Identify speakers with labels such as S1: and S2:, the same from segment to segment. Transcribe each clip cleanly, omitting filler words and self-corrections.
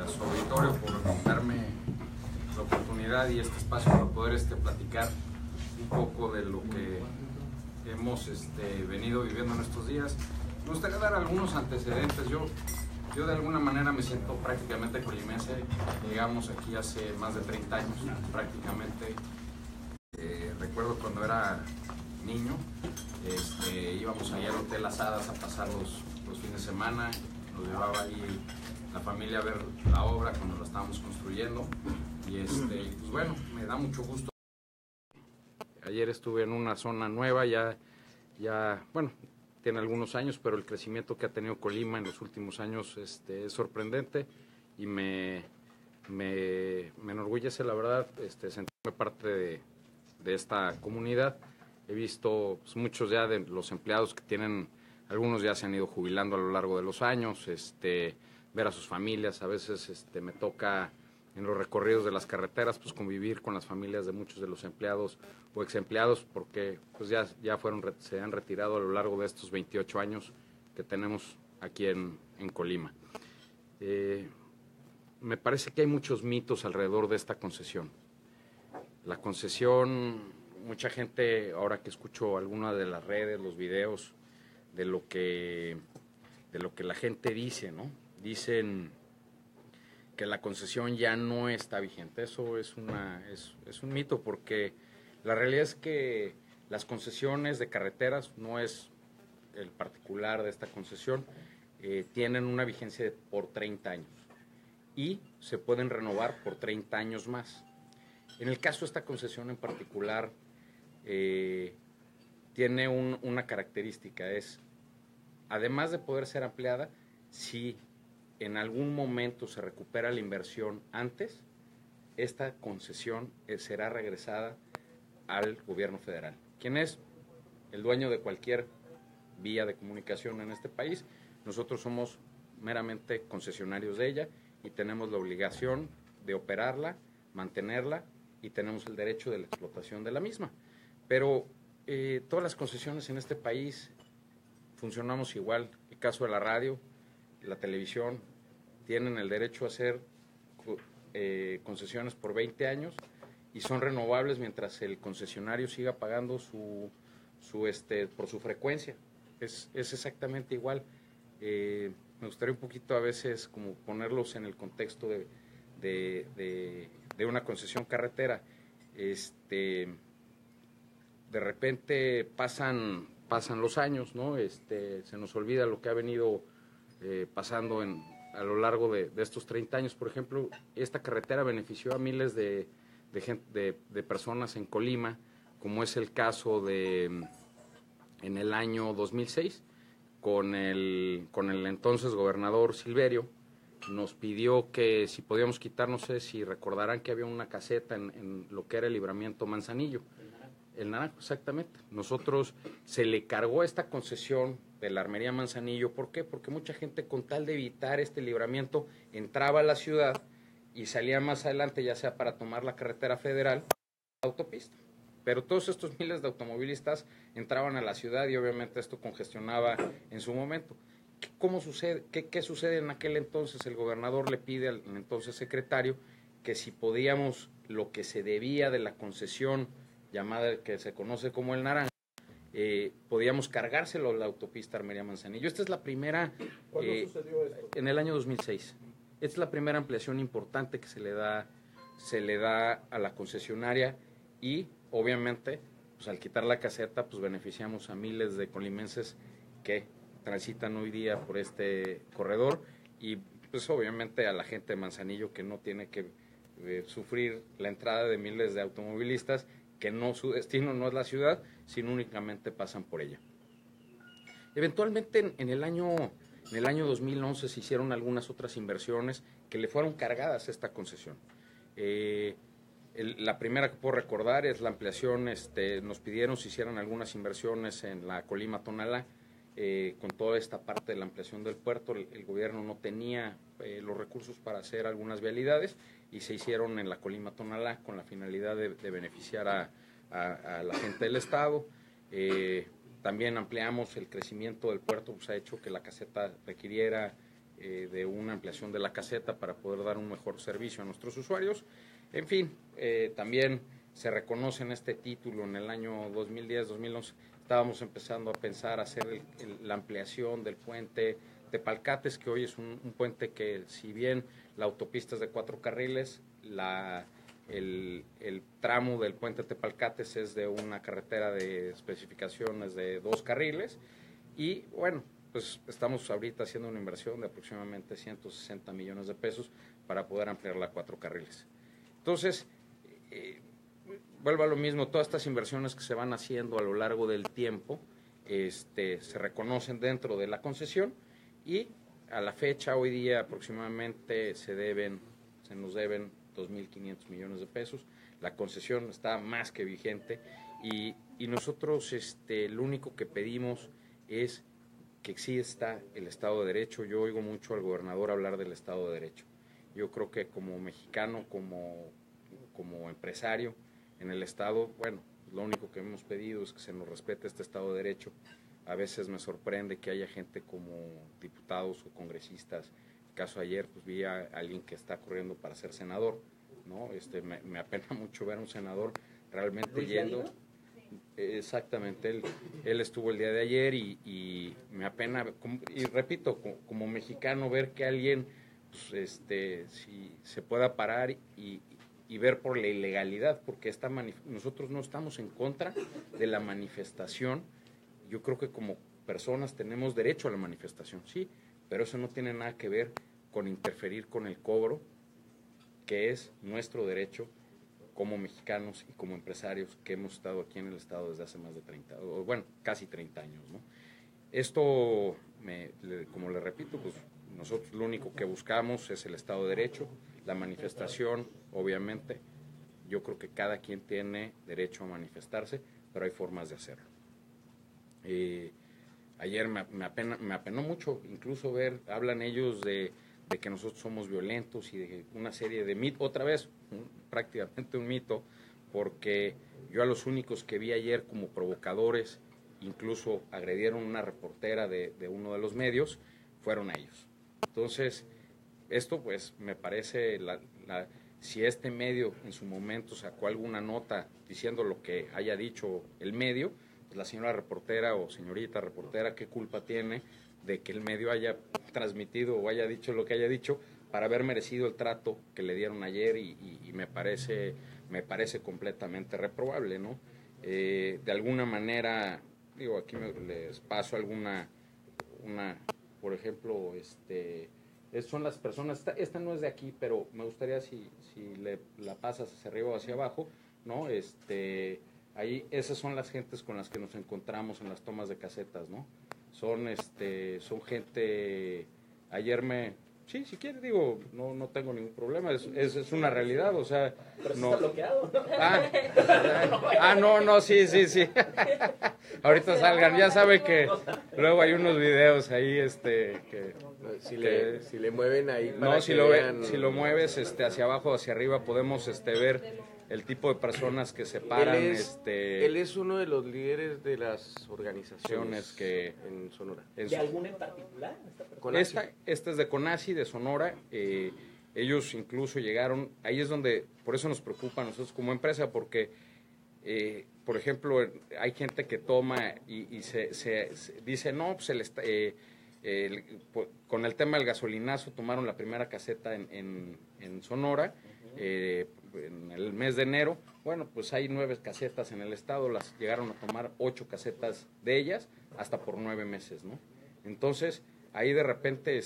S1: a su auditorio por darme la oportunidad y este espacio para poder platicar un poco de lo que hemos venido viviendo en estos días. Me gustaría dar algunos antecedentes. Yo de alguna manera me siento prácticamente colimense. Llegamos aquí hace más de 30 años prácticamente. Recuerdo cuando era niño, íbamos allá al Hotel Las Hadas a pasar los fines de semana. Nos llevaba ahí la familia a ver la obra cuando la estábamos construyendo. Y pues bueno, me da mucho gusto. Ayer estuve en una zona nueva, ya bueno, tiene algunos años, pero el crecimiento que ha tenido Colima en los últimos años es sorprendente y me enorgullece, la verdad, sentirme parte de esta comunidad. He visto pues, muchos ya de los empleados que tienen, algunos ya se han ido jubilando a lo largo de los años, ver a sus familias. A veces me toca en los recorridos de las carreteras pues convivir con las familias de muchos de los empleados o exempleados, porque pues ya se han retirado a lo largo de estos 28 años que tenemos aquí en Colima. Me parece que hay muchos mitos alrededor de esta concesión. La concesión, mucha gente, ahora que escucho algunas de las redes, los videos, de lo que la gente dice, ¿no? Dicen que la concesión ya no está vigente. Eso es un mito, porque la realidad es que las concesiones de carreteras, no es el particular de esta concesión, tienen una vigencia por 30 años y se pueden renovar por 30 años más. En el caso de esta concesión en particular, tiene una característica, además de poder ser ampliada, si en algún momento se recupera la inversión antes, esta concesión será regresada al gobierno federal, quien es el dueño de cualquier vía de comunicación en este país. Nosotros somos meramente concesionarios de ella y tenemos la obligación de operarla, mantenerla, y tenemos el derecho de la explotación de la misma. Pero todas las concesiones en este país funcionamos igual. El caso de la radio, la televisión, tienen el derecho a hacer concesiones por 20 años y son renovables mientras el concesionario siga pagando por su frecuencia. Es exactamente igual. Me gustaría un poquito a veces como ponerlos en el contexto de una concesión carretera. De repente pasan los años, ¿no? Se nos olvida lo que ha venido pasando a lo largo de estos 30 años. Por ejemplo, esta carretera benefició a miles de personas en Colima, como es el caso en el año 2006, con el entonces gobernador Silverio. Nos pidió que si podíamos quitar, no sé si recordarán que había una caseta en lo que era el libramiento Manzanillo. El Naranjo, exactamente. Nosotros se le cargó esta concesión de la armería Manzanillo. ¿Por qué? Porque mucha gente, con tal de evitar este libramiento, entraba a la ciudad y salía más adelante, ya sea para tomar la carretera federal, autopista. Pero todos estos miles de automovilistas entraban a la ciudad y obviamente esto congestionaba en su momento. ¿Cómo sucede? ¿Qué sucede en aquel entonces? El gobernador le pide al entonces secretario que si podíamos, lo que se debía de la concesión llamada, que se conoce como el Naranjo, podíamos cargárselo a la autopista Armería Manzanillo. Esta es la primera...
S2: ¿Cuándo sucedió esto?
S1: En el año 2006. Esta es la primera ampliación importante que se le da a la concesionaria y, obviamente, pues al quitar la caseta, pues beneficiamos a miles de colimenses que transitan hoy día por este corredor y, pues, obviamente a la gente de Manzanillo, que no tiene que sufrir la entrada de miles de automovilistas que su destino no es la ciudad, sino únicamente pasan por ella. Eventualmente en el año 2011 se hicieron algunas otras inversiones que le fueron cargadas a esta concesión. La primera que puedo recordar es la ampliación. Nos pidieron si hicieran algunas inversiones en la Colima-Tonalá, con toda esta parte de la ampliación del puerto. El gobierno no tenía los recursos para hacer algunas vialidades y se hicieron en la Colima-Tonalá con la finalidad de beneficiar a la gente del estado. También ampliamos el crecimiento del puerto, pues ha hecho que la caseta requiriera de una ampliación de la caseta para poder dar un mejor servicio a nuestros usuarios. En fin, también se reconoce en este título en el año 2010-2011, estábamos empezando a pensar hacer la ampliación del puente Tepalcates, que hoy es un puente que, si bien la autopista es de 4 carriles, el tramo del puente Tepalcates es de una carretera de especificaciones de 2 carriles, y bueno, pues estamos ahorita haciendo una inversión de aproximadamente 160 millones de pesos para poder ampliarla a 4 carriles. Entonces, vuelvo a lo mismo, todas estas inversiones que se van haciendo a lo largo del tiempo se reconocen dentro de la concesión, y a la fecha, hoy día aproximadamente se nos deben 2.500 millones de pesos. La concesión está más que vigente, y nosotros lo único que pedimos es que exista el Estado de Derecho. Yo oigo mucho al gobernador hablar del Estado de Derecho. Yo creo que como mexicano, como empresario en el Estado, bueno, lo único que hemos pedido es que se nos respete este Estado de Derecho. A veces me sorprende que haya gente como diputados o congresistas. En el caso de ayer, pues vi a alguien que está corriendo para ser senador, ¿no? Me apena mucho ver a un senador realmente yendo. Exactamente, él estuvo el día de ayer, y me apena, y repito, como mexicano, ver que alguien pues, si se pueda parar y ver por la ilegalidad, porque nosotros no estamos en contra de la manifestación. Yo creo que como personas tenemos derecho a la manifestación, sí, pero eso no tiene nada que ver con interferir con el cobro, que es nuestro derecho como mexicanos y como empresarios que hemos estado aquí en el Estado desde hace más de 30, o bueno, casi 30 años, ¿no? Esto, como le repito, pues nosotros lo único que buscamos es el Estado de Derecho, la manifestación, obviamente. Yo creo que cada quien tiene derecho a manifestarse, pero hay formas de hacerlo. Ayer me apenó mucho incluso hablan ellos de que nosotros somos violentos y de una serie de mitos, otra vez, prácticamente un mito, porque yo a los únicos que vi ayer como provocadores, incluso agredieron a una reportera de uno de los medios, fueron a ellos. Entonces, esto pues me parece, si este medio en su momento sacó alguna nota diciendo lo que haya dicho el medio, pues la señora reportera o señorita reportera, ¿qué culpa tiene de que el medio haya transmitido o haya dicho lo que haya dicho para haber merecido el trato que le dieron ayer? Y me parece completamente reprobable, ¿no? De alguna manera, digo, aquí les paso por ejemplo, son las personas, esta no es de aquí, pero me gustaría si la pasas hacia arriba o hacia abajo, ¿no? Ahí esas son las gentes con las que nos encontramos en las tomas de casetas, ¿no? Son gente, sí, si quiere, digo, no tengo ningún problema, es una realidad, o sea,
S2: pero
S1: no.
S2: Está bloqueado,
S1: ¿no? No, sí. Ahorita salgan, ya sabe que luego hay unos videos ahí, que
S3: si le mueven ahí
S1: para si lo mueves hacia abajo o hacia arriba podemos ver el tipo de personas que se paran.
S3: Él es uno de los líderes de las organizaciones en Sonora.
S2: ¿De alguna en particular?
S1: Esta es de CONACYT, de Sonora. Ellos incluso llegaron, ahí es donde, por eso nos preocupa a nosotros como empresa, porque, por ejemplo, hay gente que toma y se dice, no, pues con el tema del gasolinazo tomaron la primera caseta en Sonora, en el mes de enero. Bueno, pues hay 9 casetas en el estado, las llegaron a tomar 8 casetas de ellas, hasta por 9 meses, ¿no? Entonces, ahí de repente,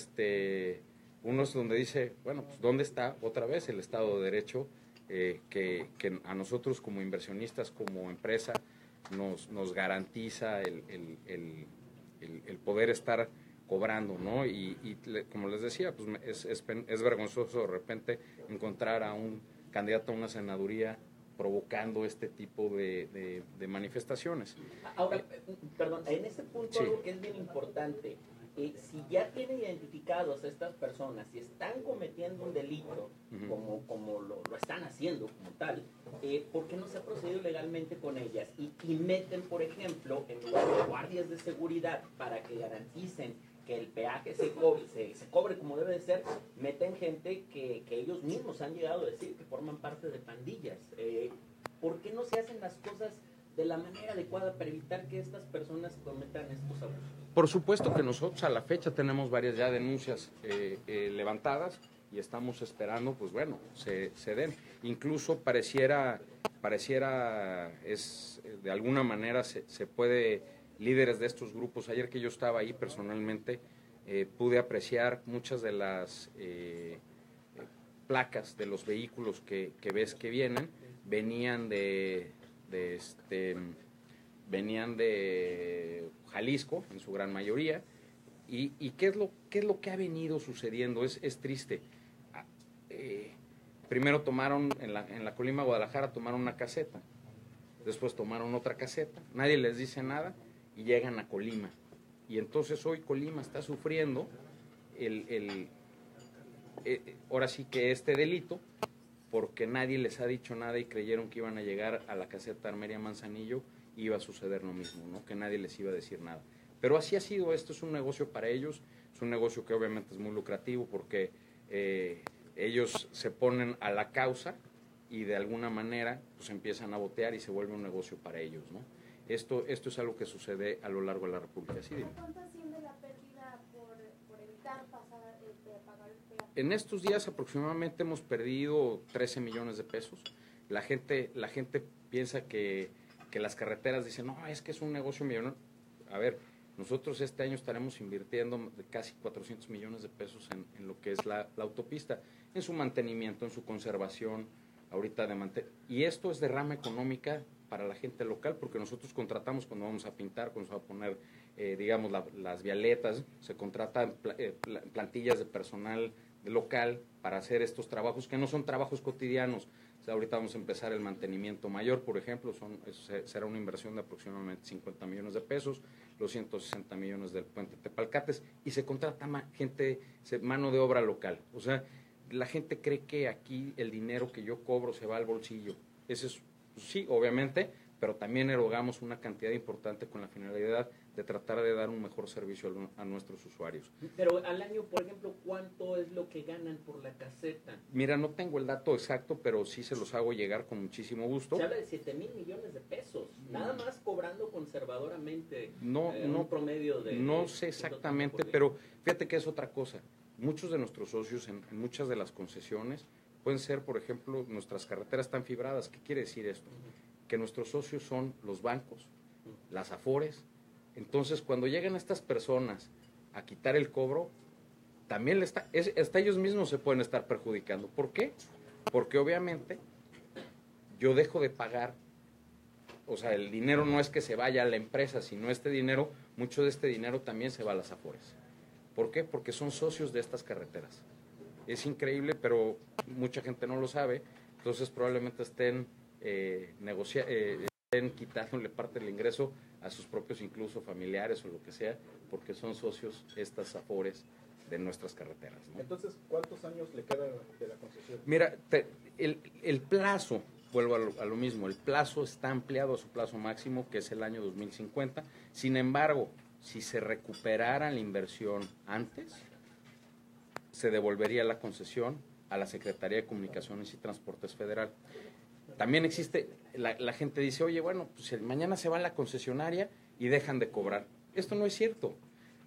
S1: uno es donde dice, bueno, pues ¿dónde está otra vez el Estado de Derecho que a nosotros como inversionistas, como empresa, nos garantiza el poder estar cobrando, ¿no? Y como les decía, pues es vergonzoso de repente encontrar a un candidato a una senaduría provocando este tipo de manifestaciones.
S2: Ahora, perdón, en este punto
S1: sí.
S2: Algo que es bien importante, si ya tienen identificados a estas personas, si están cometiendo un delito, como lo están haciendo como tal, ¿por qué no se ha procedido legalmente con ellas? Y meten, por ejemplo, en lugar de guardias de seguridad para que garanticen que el peaje se cobre sobre como debe de ser, meten gente que ellos mismos han llegado a decir que forman parte de pandillas. ¿Por qué no se hacen las cosas de la manera adecuada para evitar que estas personas cometan estos abusos?
S1: Por supuesto que nosotros a la fecha tenemos varias ya denuncias levantadas y estamos esperando, pues bueno, se den. Incluso pareciera de alguna manera se puede, líderes de estos grupos, ayer que yo estaba ahí personalmente, pude apreciar muchas de las placas de los vehículos que ves que venían de Jalisco en su gran mayoría. ¿Y qué es lo que ha venido sucediendo? Es triste. Primero tomaron en la Colima, Guadalajara, tomaron una caseta, después tomaron otra caseta, nadie les dice nada y llegan a Colima. Y entonces hoy Colima está sufriendo ahora sí que este delito, porque nadie les ha dicho nada y creyeron que iban a llegar a la caseta Armería Manzanillo y iba a suceder lo mismo, ¿no? Que nadie les iba a decir nada. Pero así ha sido, esto es un negocio para ellos, es un negocio que obviamente es muy lucrativo porque ellos se ponen a la causa y de alguna manera pues empiezan a botear y se vuelve un negocio para ellos, ¿no? Esto es algo que sucede a lo largo de la República. ¿Sí?
S4: ¿Cuánto asciende la pérdida por evitar pagar el peaje?
S1: En estos días aproximadamente hemos perdido 13 millones de pesos. La gente piensa que las carreteras dicen, no, es que es un negocio millonario. A ver, nosotros este año estaremos invirtiendo casi 400 millones de pesos en lo que es la autopista, en su mantenimiento, en su conservación, ahorita y esto es derrama económica para la gente local, porque nosotros contratamos cuando vamos a pintar, cuando se va a poner, digamos, las vialetas, se contratan plantillas de personal local para hacer estos trabajos, que no son trabajos cotidianos. O sea, ahorita vamos a empezar el mantenimiento mayor, por ejemplo, será una inversión de aproximadamente 50 millones de pesos, los 160 millones del puente Tepalcates, y se contrata mano de obra local. O sea, la gente cree que aquí el dinero que yo cobro se va al bolsillo. Ese es, sí, obviamente, pero también erogamos una cantidad importante con la finalidad de tratar de dar un mejor servicio a nuestros usuarios.
S2: Pero al año, por ejemplo, ¿cuánto es lo que ganan por la caseta?
S1: Mira, no tengo el dato exacto, pero sí se los hago llegar con muchísimo gusto.
S2: Se habla de 7,000 millones de pesos, nada más cobrando conservadoramente
S1: un
S2: promedio de...
S1: No sé exactamente, pero fíjate que es otra cosa. Muchos de nuestros socios en muchas de las concesiones pueden ser, por ejemplo, nuestras carreteras tan fibradas. ¿Qué quiere decir esto? Que nuestros socios son los bancos, las afores. Entonces, cuando llegan estas personas a quitar el cobro, también hasta ellos mismos se pueden estar perjudicando. ¿Por qué? Porque obviamente yo dejo de pagar, o sea, el dinero no es que se vaya a la empresa, sino mucho de este dinero también se va a las afores. ¿Por qué? Porque son socios de estas carreteras. Es increíble, pero mucha gente no lo sabe, entonces probablemente estén quitándole parte del ingreso a sus propios incluso familiares o lo que sea, porque son socios estas afores de nuestras carreteras, ¿no?
S5: Entonces, ¿cuántos años le queda de la concesión?
S1: Mira, el plazo, vuelvo a lo mismo, el plazo está ampliado a su plazo máximo, que es el año 2050. Sin embargo, si se recuperara la inversión antes, se devolvería la concesión a la Secretaría de Comunicaciones y Transportes Federal. También existe, la gente dice, oye, bueno, pues mañana se va a la concesionaria y dejan de cobrar. Esto no es cierto.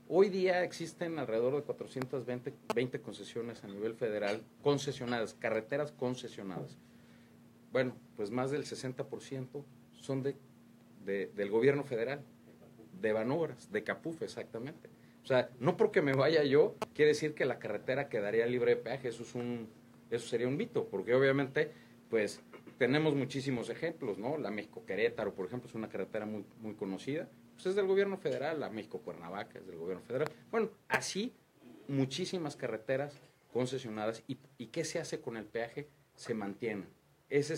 S1: Hoy día existen alrededor de 420 concesiones a nivel federal, concesionadas, carreteras concesionadas. Bueno, pues más del 60% son del gobierno federal, de Banobras, de Capuf exactamente. O sea, no porque me vaya yo, quiere decir que la carretera quedaría libre de peaje, eso sería un mito, porque obviamente, pues, tenemos muchísimos ejemplos, ¿no? La México-Querétaro, por ejemplo, es una carretera muy, muy conocida, pues es del gobierno federal, la México-Cuernavaca es del gobierno federal. Bueno, así, muchísimas carreteras concesionadas, ¿y qué se hace con el peaje? Se mantiene. Ese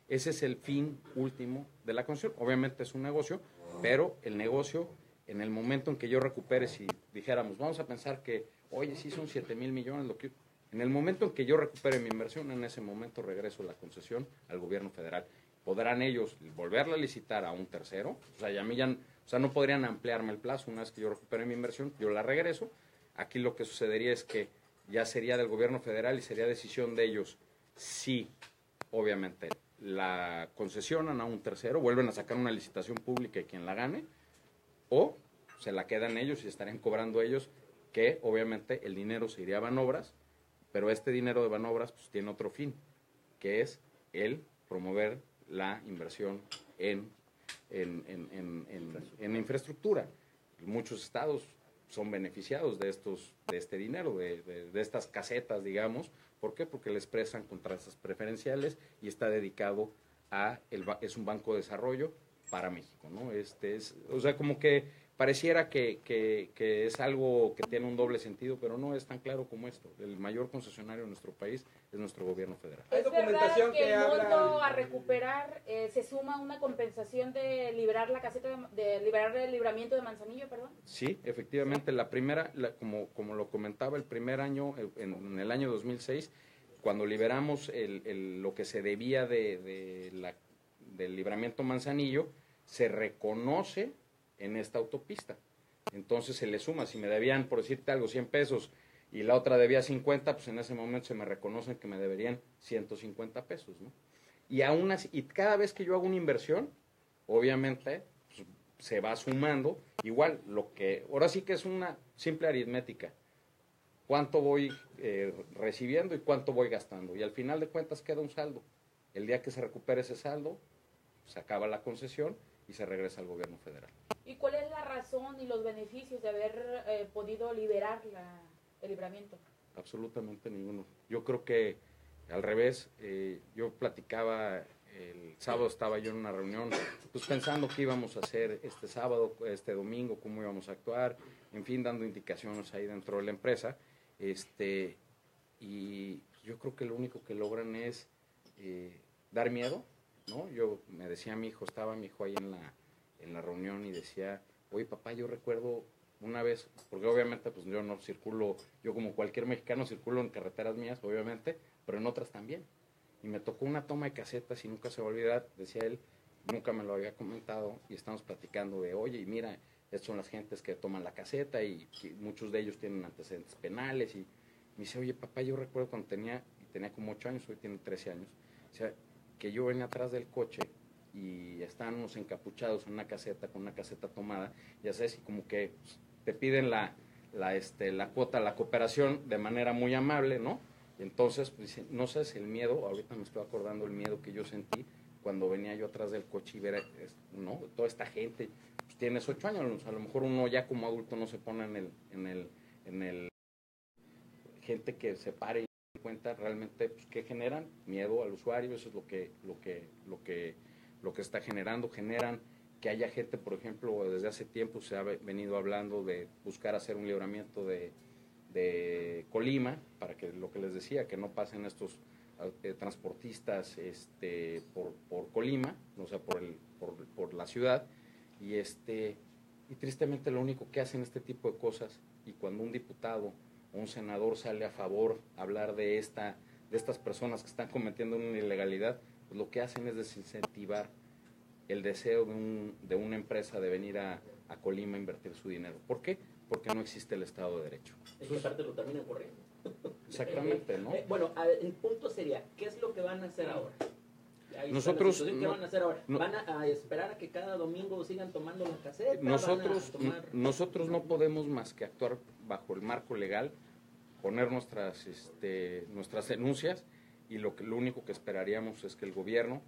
S1: es el fin último de la concesión. Obviamente es un negocio, pero el negocio, en el momento en que yo recupere, si dijéramos, vamos a pensar que, oye, sí son 7,000 millones, en el momento en que yo recupere mi inversión, en ese momento regreso la concesión al gobierno federal. Podrán ellos volverla a licitar a un tercero, o sea, no podrían ampliarme el plazo. Una vez que yo recupere mi inversión, yo la regreso, Aquí lo que sucedería es que ya sería del gobierno federal y sería decisión de ellos si, obviamente, la concesionan a un tercero, vuelven a sacar una licitación pública y quien la gane, o se la quedan ellos y estarían cobrando ellos, que obviamente el dinero se iría a Banobras, pero este dinero de Banobras pues tiene otro fin, que es el promover la inversión en infraestructura. Muchos estados son beneficiados de este dinero, de estas casetas, digamos. ¿Por qué? Porque les prestan con tasas preferenciales y está dedicado es un banco de desarrollo para México, ¿no? O sea, como que pareciera que es algo que tiene un doble sentido, pero no es tan claro como esto. El mayor concesionario de nuestro país es nuestro gobierno federal.
S6: ¿Es verdad que el monto a recuperar se suma a una compensación de liberar la caseta, de liberar el libramiento de Manzanillo, perdón?
S1: Sí, efectivamente, como lo comentaba, el primer año, en el año 2006, cuando liberamos lo que se debía del libramiento Manzanillo, se reconoce en esta autopista. Entonces se le suma, si me debían, por decirte algo, 100 pesos y la otra debía 50, pues en ese momento se me reconocen que me deberían 150 pesos, ¿no? Y aún así, y cada vez que yo hago una inversión, obviamente pues, se va sumando, igual, ahora sí que es una simple aritmética. Cuánto voy recibiendo y cuánto voy gastando. Y al final de cuentas queda un saldo. El día que se recupere ese saldo, se acaba la concesión y se regresa al gobierno federal.
S6: ¿Y cuál es la razón y los beneficios de haber podido liberar el libramiento?
S1: Absolutamente ninguno. Yo creo que al revés, yo platicaba, el sábado estaba yo en una reunión, pues pensando qué íbamos a hacer este sábado, este domingo, cómo íbamos a actuar, en fin, dando indicaciones ahí dentro de la empresa, y yo creo que lo único que logran es dar miedo, ¿no? Me decía estaba mi hijo ahí en la reunión y decía, oye papá, yo recuerdo una vez, porque obviamente pues yo no circulo, yo como cualquier mexicano circulo en carreteras mías, obviamente, pero en otras también. Y me tocó una toma de casetas y nunca se va a olvidar, decía él, nunca me lo había comentado, y estamos platicando de, oye, y mira, estas son las gentes que toman la caseta y muchos de ellos tienen antecedentes penales. Y me dice, oye papá, yo recuerdo cuando tenía como 8 años, hoy tiene 13 años, o sea, que yo venía atrás del coche y estábamos encapuchados en una caseta, con una caseta tomada, ya sabes, y como que te piden la cuota, la cooperación de manera muy amable, ¿no? Y entonces, pues, no sé, es el miedo, ahorita me estoy acordando el miedo que yo sentí cuando venía yo atrás del coche y ver, ¿no? Toda esta gente, pues tienes 8 años, a lo mejor uno ya como adulto no se pone en el gente que se pare y cuenta realmente pues, que generan miedo al usuario, eso es lo que está generan que haya gente, por ejemplo, desde hace tiempo se ha venido hablando de buscar hacer un libramiento de Colima, para que lo que les decía, que no pasen estos transportistas por Colima, o sea, por la ciudad, y tristemente lo único que hacen este tipo de cosas, y cuando un diputado o un senador sale a favor a hablar de estas personas que están cometiendo una ilegalidad, pues lo que hacen es desincentivar el deseo de una empresa de venir a Colima a invertir su dinero. ¿Por qué? Porque no existe el Estado de Derecho.
S2: Es que aparte lo terminan corriendo.
S1: Exactamente, ¿no?
S2: Bueno, el punto sería, ¿qué es lo que van a hacer ahora?
S1: Nosotros,
S2: ¿Qué van a hacer ahora? ¿Van a esperar a que cada domingo sigan tomando la caseta?
S1: Nosotros no podemos más que actuar bajo el marco legal, poner nuestras denuncias, y lo único que esperaríamos es que el gobierno,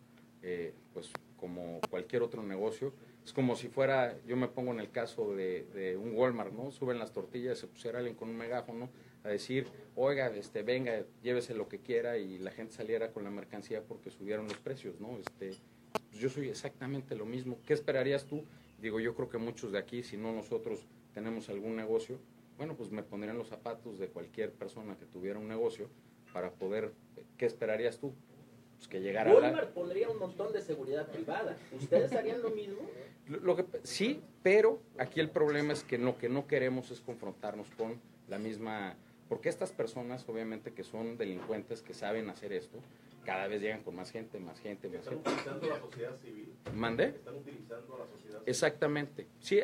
S1: pues como cualquier otro negocio, es como si fuera, yo me pongo en el caso de un Walmart, ¿no? Suben las tortillas, se pusiera alguien con un megáfono a decir, oiga, venga, llévese lo que quiera, y la gente saliera con la mercancía porque subieron los precios, ¿no? Pues yo soy exactamente lo mismo. ¿Qué esperarías tú? Digo, yo creo que muchos de aquí, si no nosotros tenemos algún negocio, bueno, pues me pondrían los zapatos de cualquier persona que tuviera un negocio para poder, ¿qué esperarías tú? Pues que llegara
S2: Walmart pondría un montón de seguridad privada. ¿Ustedes harían lo mismo?
S1: Sí, pero aquí el problema es que lo que no queremos es confrontarnos con la misma, porque estas personas obviamente que son delincuentes, que saben hacer esto, cada vez llegan con más gente.
S7: Están utilizando la sociedad civil.
S1: ¿Mande?
S7: Están utilizando a la sociedad civil.
S1: Exactamente. Sí,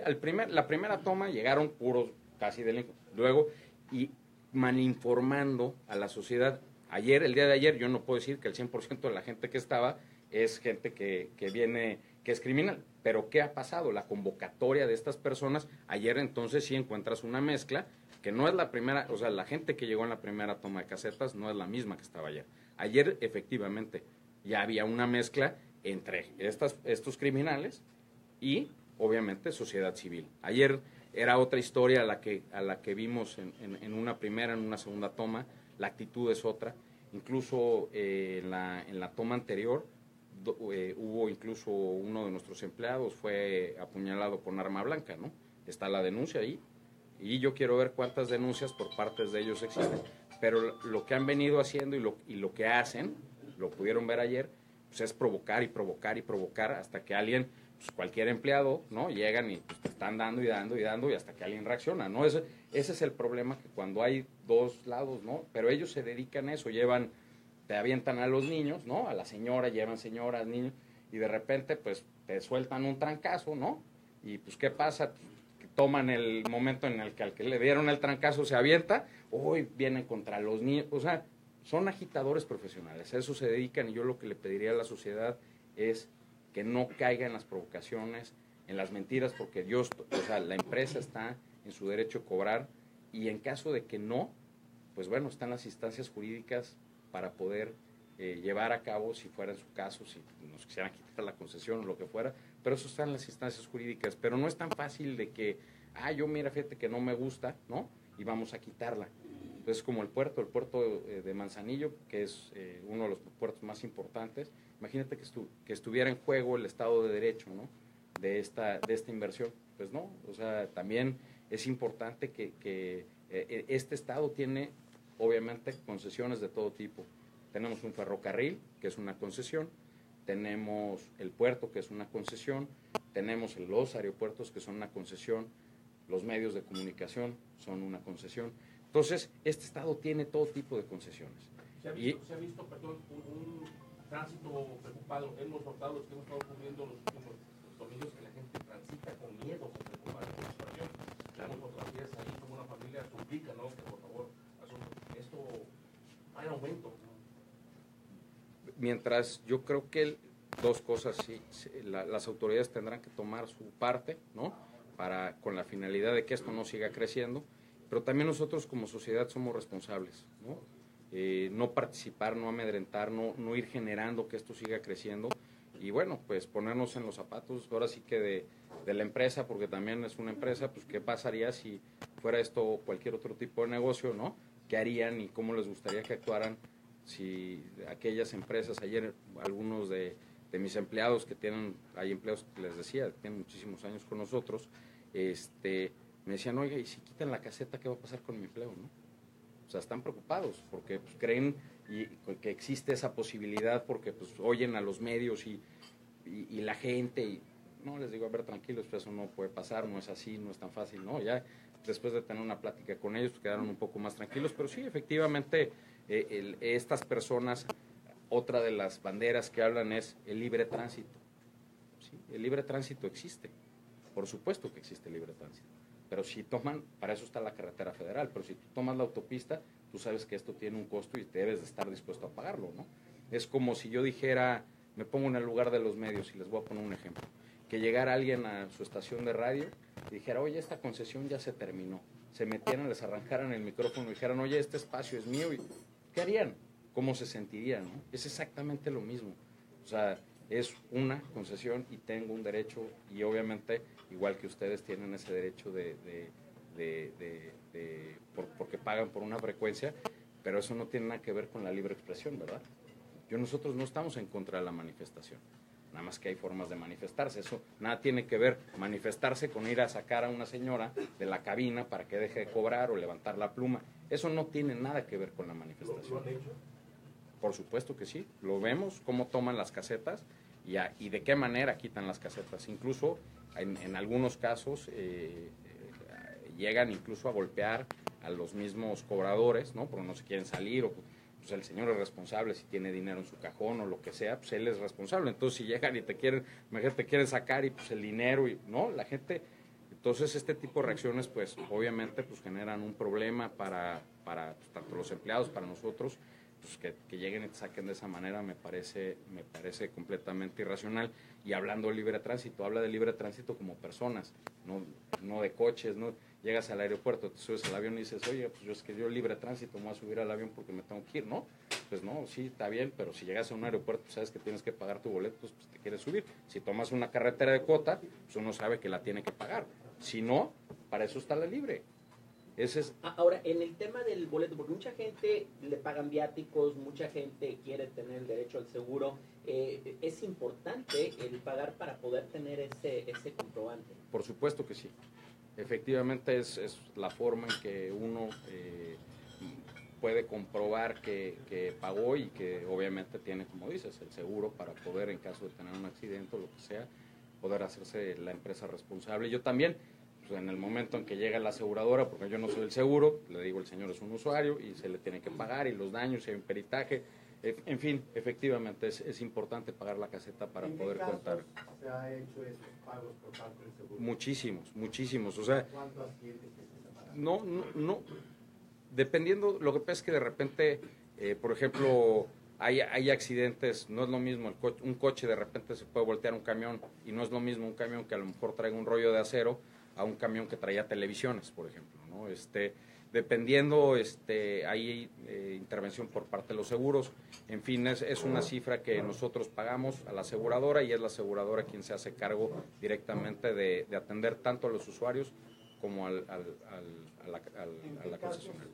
S1: la primera toma llegaron puros casi delincuentes. Luego, y malinformando a la sociedad. El día de ayer, yo no puedo decir que el 100% de la gente que estaba es gente que viene, que es criminal. Pero ¿qué ha pasado? La convocatoria de estas personas, ayer entonces sí encuentras una mezcla, que no es la primera, o sea, la gente que llegó en la primera toma de casetas no es la misma que estaba ayer. Ayer, efectivamente, ya había una mezcla entre estos criminales y, obviamente, sociedad civil. Ayer era otra historia a la que vimos en una primera, en una segunda toma. La actitud es otra. Incluso en la toma anterior hubo incluso uno de nuestros empleados fue apuñalado con arma blanca, ¿no? Está la denuncia ahí. Y yo quiero ver cuántas denuncias por partes de ellos existen. Pero lo que han venido haciendo y lo que hacen, lo pudieron ver ayer, pues es provocar y provocar y provocar hasta que alguien, pues cualquier empleado, ¿no? Llegan y pues, te están dando y dando y dando y hasta que alguien reacciona, ¿no? Ese es el problema, que cuando hay dos lados, ¿no? Pero ellos se dedican a eso, te avientan a los niños, ¿no? A la señora, llevan señoras, niños, y de repente, pues, te sueltan un trancazo, ¿no? Y pues, ¿qué pasa? Que toman el momento en el que al que le dieron el trancazo se avienta, hoy vienen contra los niños, o sea, son agitadores profesionales, a eso se dedican, y yo lo que le pediría a la sociedad es que no caiga en las provocaciones, en las mentiras, porque la empresa está en su derecho a cobrar, y en caso de que no, pues bueno, están las instancias jurídicas para poder llevar a cabo, si fuera en su caso, si nos quisieran quitar la concesión o lo que fuera, pero eso está en las instancias jurídicas, pero no es tan fácil de que, fíjate que no me gusta, ¿no? Y vamos a quitarla. Entonces, como el puerto de Manzanillo, que es uno de los puertos más importantes, imagínate que estuviera en juego el Estado de Derecho, ¿no? De esta inversión. Pues no, o sea, también es importante que este Estado tiene, obviamente, concesiones de todo tipo. Tenemos un ferrocarril, que es una concesión, tenemos el puerto, que es una concesión, tenemos los aeropuertos, que son una concesión, los medios de comunicación son una concesión. Entonces, este Estado tiene todo tipo de concesiones.
S7: Se ha visto un tránsito preocupado. Hemos notado los que hemos estado cubriendo los últimos domingos que la gente transita con miedo, se preocupa de la situación. Claro. Tenemos fotografías ahí como una familia suplica, ¿no? Que por favor, esto hay aumento.
S1: Mientras yo creo que dos cosas, las autoridades tendrán que tomar su parte, ¿no? Con la finalidad de que esto no siga creciendo, pero también nosotros como sociedad somos responsables, ¿no? No participar, no amedrentar, no ir generando que esto siga creciendo, y bueno, pues ponernos en los zapatos, ahora sí que de la empresa, porque también es una empresa, pues qué pasaría si fuera esto cualquier otro tipo de negocio, ¿no? ¿Qué harían y cómo les gustaría que actuaran si aquellas empresas? Ayer algunos de mis empleados hay empleados que les decía, tienen muchísimos años con nosotros, me decían, oiga, y si quitan la caseta, ¿qué va a pasar con mi empleo, no? O sea, están preocupados porque pues, creen que existe esa posibilidad, porque pues oyen a los medios y la gente, y no, les digo, a ver, tranquilos, pues eso no puede pasar, no es así, no es tan fácil, ¿no? Ya después de tener una plática con ellos, pues, quedaron un poco más tranquilos, pero sí, efectivamente, estas personas, otra de las banderas que hablan es el libre tránsito. ¿Sí? El libre tránsito existe, por supuesto que existe el libre tránsito, pero si para eso está la carretera federal, pero si tú tomas la autopista, tú sabes que esto tiene un costo y debes de estar dispuesto a pagarlo, ¿no? Es como si yo dijera, me pongo en el lugar de los medios y les voy a poner un ejemplo, que llegara alguien a su estación de radio y dijera, oye, esta concesión ya se terminó, se metieran, les arrancaran el micrófono y dijeran, oye, este espacio es mío, ¿qué harían? ¿Cómo se sentirían, no? Es exactamente lo mismo, o sea, es una concesión y tengo un derecho, y obviamente, igual que ustedes tienen ese derecho porque pagan por una frecuencia, pero eso no tiene nada que ver con la libre expresión, ¿verdad? Nosotros no estamos en contra de la manifestación, nada más que hay formas de manifestarse, eso nada tiene que ver manifestarse con ir a sacar a una señora de la cabina para que deje de cobrar o levantar la pluma, eso no tiene nada que ver con la manifestación.
S7: ¿Lo han hecho?
S1: Por supuesto que sí, lo vemos, cómo toman las casetas y de qué manera quitan las casetas. Incluso en algunos casos llegan incluso a golpear a los mismos cobradores, ¿no? Porque no se quieren salir, o pues el señor es responsable si tiene dinero en su cajón o lo que sea, pues él es responsable. Entonces si llegan y te quieren sacar y pues el dinero, y no, la gente Entonces, este tipo de reacciones, pues, obviamente, pues, generan un problema para pues, tanto los empleados, para nosotros, pues, que lleguen y te saquen de esa manera me parece completamente irracional. Y hablando de libre tránsito, habla de libre tránsito como personas, no de coches, ¿no? Llegas al aeropuerto, te subes al avión y dices, oye, pues yo libre tránsito, me voy a subir al avión porque me tengo que ir, ¿no? Pues no, sí, está bien, pero si llegas a un aeropuerto, pues sabes que tienes que pagar tu boleto, pues te quieres subir. Si tomas una carretera de cuota, pues uno sabe que la tiene que pagar. Si no, para eso está la libre. Ese es...
S2: Ahora, en el tema del boleto, porque mucha gente le pagan viáticos, mucha gente quiere tener el derecho al seguro, ¿es importante el pagar para poder tener ese comprobante?
S1: Por supuesto que sí. Efectivamente es la forma en que uno puede comprobar que pagó y que obviamente tiene, como dices, el seguro para poder, en caso de tener un accidente o lo que sea, poder hacerse la empresa responsable. Yo también, pues, en el momento en que llega la aseguradora, porque yo no soy el seguro, le digo, el señor es un usuario y se le tiene que pagar, y los daños, y hay un peritaje. En fin, efectivamente es importante pagar la caseta para poder contar.
S8: ¿Se ha hecho esos pagos por parte del seguro?
S1: Muchísimos. O sea,
S8: ¿Cuánto asciende ese separado?
S1: No. Dependiendo, lo que pasa es que de repente, por ejemplo, hay accidentes, no es lo mismo, un coche de repente se puede voltear un camión, y no es lo mismo un camión que a lo mejor traiga un rollo de acero a un camión que traía televisiones, por ejemplo, ¿no? Dependiendo, hay intervención por parte de los seguros. En fin, es una cifra que nosotros pagamos a la aseguradora, y es la aseguradora quien se hace cargo directamente de atender tanto a los usuarios como a la concesionaria.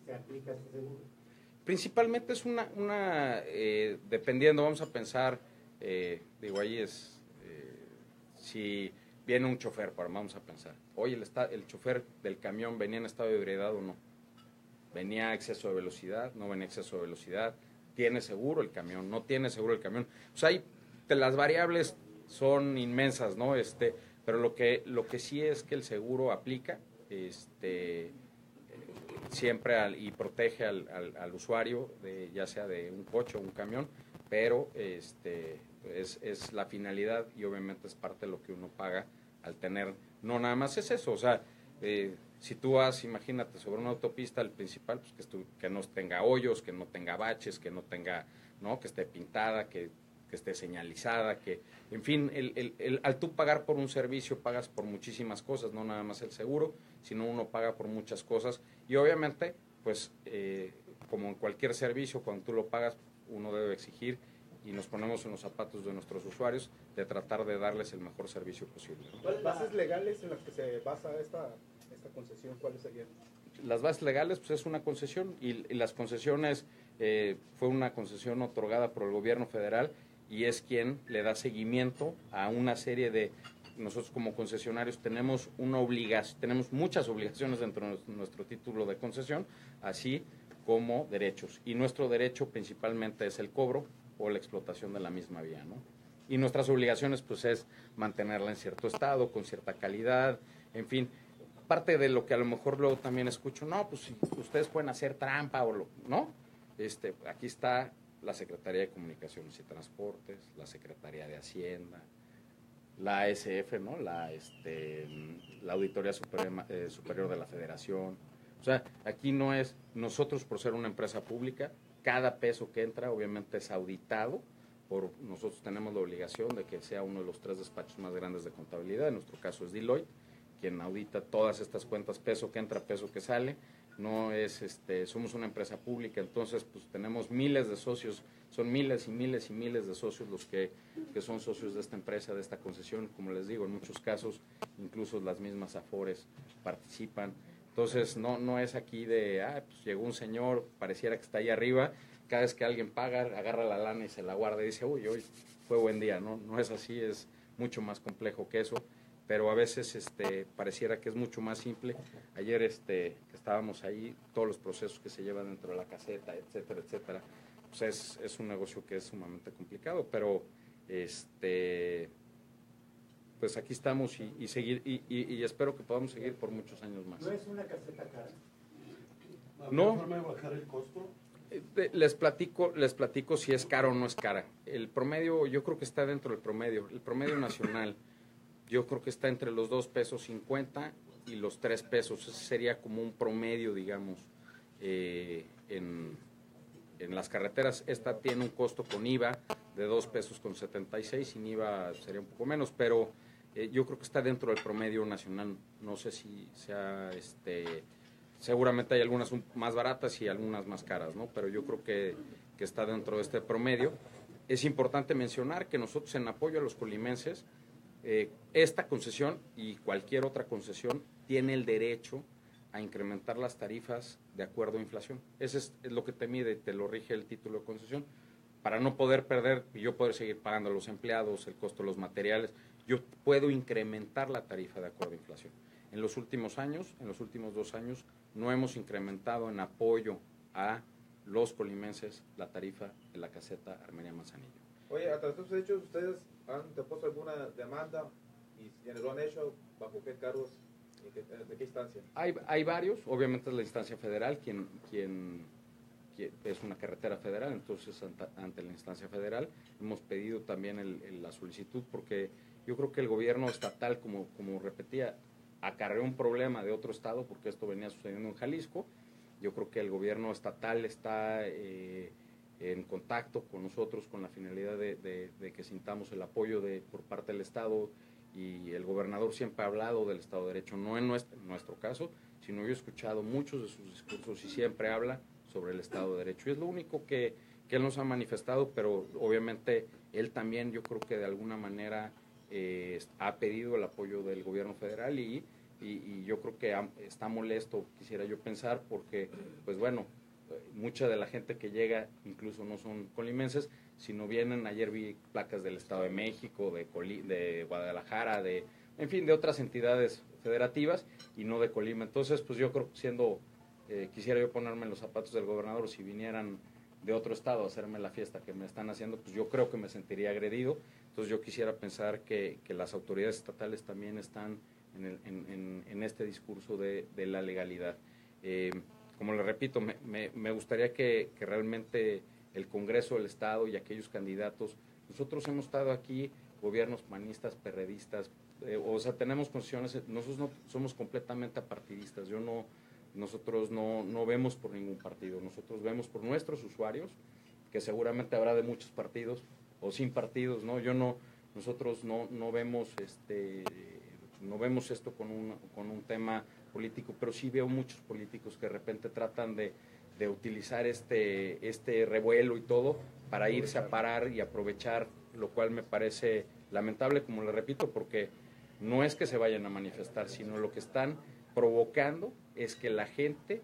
S8: ¿Se aplica ese seguro?
S1: Principalmente es dependiendo, vamos a pensar, ahí es, si viene un chofer, vamos a pensar, oye, el chofer del camión venía en estado de ebriedad o no, venía a exceso de velocidad, no venía a exceso de velocidad, tiene seguro el camión, no tiene seguro el camión. O sea, las variables son inmensas, ¿no? Pero lo que sí es que el seguro aplica, siempre y protege al usuario, ya sea de un coche o un camión, pero es la finalidad, y obviamente es parte de lo que uno paga al tener, no nada más es eso, o sea, si tú vas, imagínate, sobre una autopista, el principal, pues que no tenga hoyos, que no tenga baches, que no tenga, ¿no? Que esté pintada, que esté señalizada, que, en fin, al tú pagar por un servicio, pagas por muchísimas cosas, no nada más el seguro, sino uno paga por muchas cosas, y obviamente, pues, como en cualquier servicio, cuando tú lo pagas, uno debe exigir, y nos ponemos en los zapatos de nuestros usuarios, de tratar de darles el mejor servicio posible, ¿no?
S5: ¿Las bases legales en las que se basa esta concesión, cuáles serían?
S1: Las bases legales, pues es una concesión, y las concesiones, fue una concesión otorgada por el gobierno federal, y es quien le da seguimiento a una serie de... Nosotros como concesionarios tenemos muchas obligaciones dentro de nuestro título de concesión, así como derechos. Y nuestro derecho principalmente es el cobro o la explotación de la misma vía, ¿no? Y nuestras obligaciones, pues, es mantenerla en cierto estado, con cierta calidad, en fin. Parte de lo que a lo mejor luego también escucho, no, pues si ustedes pueden hacer trampa ¿no? Aquí está la Secretaría de Comunicaciones y Transportes, la Secretaría de Hacienda, la ASF, ¿no? La Auditoría Superior de la Federación. O sea, aquí no es, nosotros por ser una empresa pública, cada peso que entra obviamente es auditado. Nosotros tenemos la obligación de que sea uno de los 3 despachos más grandes de contabilidad, en nuestro caso es Deloitte, quien audita todas estas cuentas, peso que entra, peso que sale. No es, somos una empresa pública, entonces pues tenemos miles de socios, son miles y miles y miles de socios los que son socios de esta empresa, de esta concesión. Como les digo, en muchos casos incluso las mismas Afores participan. Entonces no es aquí de, pues llegó un señor, pareciera que está ahí arriba, cada vez que alguien paga, agarra la lana y se la guarda y dice, uy, hoy fue buen día. No es así, es mucho más complejo que eso. Pero a veces pareciera que es mucho más simple. Ayer que estábamos ahí, todos los procesos que se llevan dentro de la caseta, etcétera, etcétera, pues es un negocio que es sumamente complicado, pero pues aquí estamos y seguir y espero que podamos seguir por muchos años más.
S8: ¿No es una caseta cara?
S1: No.
S9: ¿Forma de bajar el costo?
S1: Les platico si es cara o no es cara. El promedio, yo creo que está dentro del promedio. El promedio nacional yo creo que está entre los 2 pesos 50 y los 3 pesos. Ese sería como un promedio, digamos, en las carreteras. Esta tiene un costo con IVA de 2 pesos con 76, sin IVA sería un poco menos, pero yo creo que está dentro del promedio nacional. No sé si sea, seguramente hay algunas más baratas y algunas más caras, ¿no? Pero yo creo que está dentro de este promedio. Es importante mencionar que nosotros, en apoyo a los colimenses, esta concesión y cualquier otra concesión tiene el derecho a incrementar las tarifas de acuerdo a inflación. Eso es lo que te mide, te lo rige el título de concesión. Para no poder perder y yo poder seguir pagando a los empleados, el costo de los materiales, yo puedo incrementar la tarifa de acuerdo a inflación. En los últimos años, en los últimos 2 años, no hemos incrementado en apoyo a los colimenses la tarifa de la caseta Armería Manzanillo.
S9: Oye, a través de estos hechos, ¿ustedes han depuesto alguna demanda? Y si lo han hecho, ¿bajo qué cargos? ¿De qué instancia?
S1: Hay varios, obviamente es la instancia federal, quien es una carretera federal, entonces ante la instancia federal hemos pedido también la solicitud, porque yo creo que el gobierno estatal, como repetía, acarreó un problema de otro estado, porque esto venía sucediendo en Jalisco. Yo creo que el gobierno estatal está en contacto con nosotros con la finalidad de que sintamos el apoyo por parte del Estado, y el gobernador siempre ha hablado del Estado de Derecho, no en nuestro caso, sino yo he escuchado muchos de sus discursos y siempre habla sobre el Estado de Derecho. Y es lo único que él nos ha manifestado, pero obviamente él también, yo creo que de alguna manera ha pedido el apoyo del gobierno federal, y yo creo que está molesto, quisiera yo pensar, porque, pues bueno, mucha de la gente que llega incluso no son colimenses, sino vienen, ayer vi placas del Estado de México, de Guadalajara, en fin, de otras entidades federativas y no de Colima. Entonces, pues yo creo que quisiera yo ponerme en los zapatos del gobernador, si vinieran de otro estado a hacerme la fiesta que me están haciendo, pues yo creo que me sentiría agredido. Entonces yo quisiera pensar que las autoridades estatales también están en este discurso de la legalidad. Como le repito, me gustaría que realmente el Congreso del Estado y aquellos candidatos, nosotros hemos estado aquí, gobiernos panistas, perredistas, o sea, tenemos concesiones, nosotros no somos completamente apartidistas. Nosotros no vemos por ningún partido, nosotros vemos por nuestros usuarios, que seguramente habrá de muchos partidos o sin partidos, ¿no? Nosotros no vemos no vemos esto con un tema político, pero sí veo muchos políticos que de repente tratan de utilizar este revuelo y todo para irse a parar y aprovechar, lo cual me parece lamentable, como le repito, porque no es que se vayan a manifestar, sino lo que están provocando es que la gente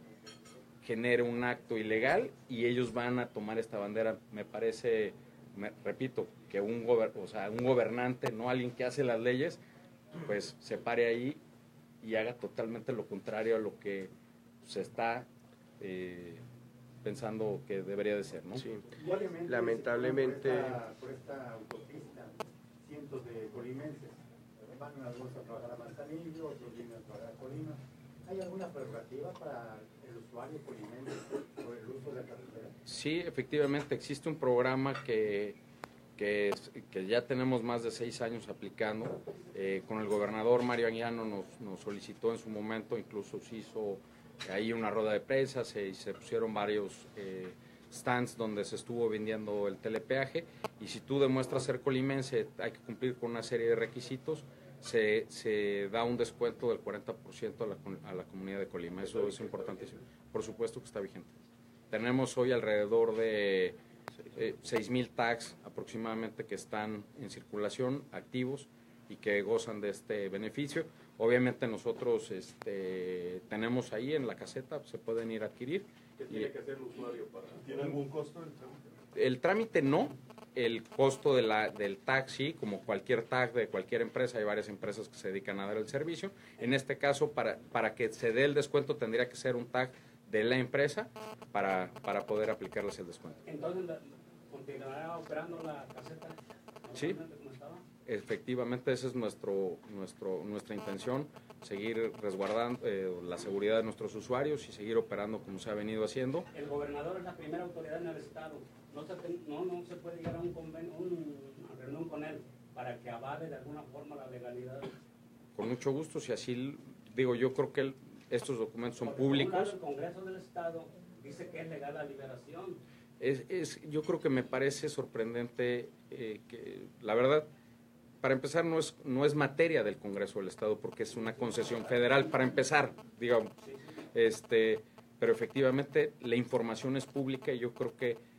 S1: genere un acto ilegal y ellos van a tomar esta bandera. Me parece, repito, que un gobernante, no alguien que hace las leyes, pues se pare ahí y haga totalmente lo contrario a lo que se está pensando que debería de ser, ¿no?
S3: Sí, lamentablemente.
S8: Por esta autopista, cientos de colimenses van algunos a trabajar a Manzanillo, otros vienen a trabajar a Colima. ¿Hay alguna prerrogativa para el usuario colimense por el uso de la carretera?
S1: Sí, efectivamente, existe un programa que ya tenemos más de 6 años aplicando. Con el gobernador Mario Anguiano nos solicitó en su momento, incluso se hizo ahí una rueda de prensa, se pusieron varios stands donde se estuvo vendiendo el telepeaje, y si tú demuestras ser colimense, hay que cumplir con una serie de requisitos, se da un descuento del 40% a la comunidad de Colima. Eso es importantísimo. Por supuesto que está vigente. Tenemos hoy alrededor de 6,000 tags aproximadamente que están en circulación, activos, y que gozan de este beneficio. Obviamente nosotros tenemos ahí en la caseta, se pueden ir a adquirir.
S7: ¿Qué tiene que hacer el usuario ¿Tiene algún costo el trámite?
S1: El trámite no, el costo del tag sí, como cualquier tag de cualquier empresa, hay varias empresas que se dedican a dar el servicio. En este caso, para que se dé el descuento, tendría que ser un tag de la empresa para poder aplicarles el descuento.
S10: Entonces, ¿continuará operando la caseta?
S1: Sí, efectivamente, esa es nuestra intención, seguir resguardando la seguridad de nuestros usuarios y seguir operando como se ha venido haciendo.
S10: El gobernador es la primera autoridad en el estado, no se puede llegar a una reunión con él para que avale de alguna forma la legalidad.
S1: Con mucho gusto, si así digo, yo creo que estos documentos son públicos.
S10: Por un lado, el Congreso del Estado dice que es legal la liberación.
S1: Yo creo que me parece sorprendente que, la verdad, para empezar, no es materia del Congreso del Estado, porque es una concesión federal, para empezar, digamos. Pero efectivamente la información es pública y yo creo que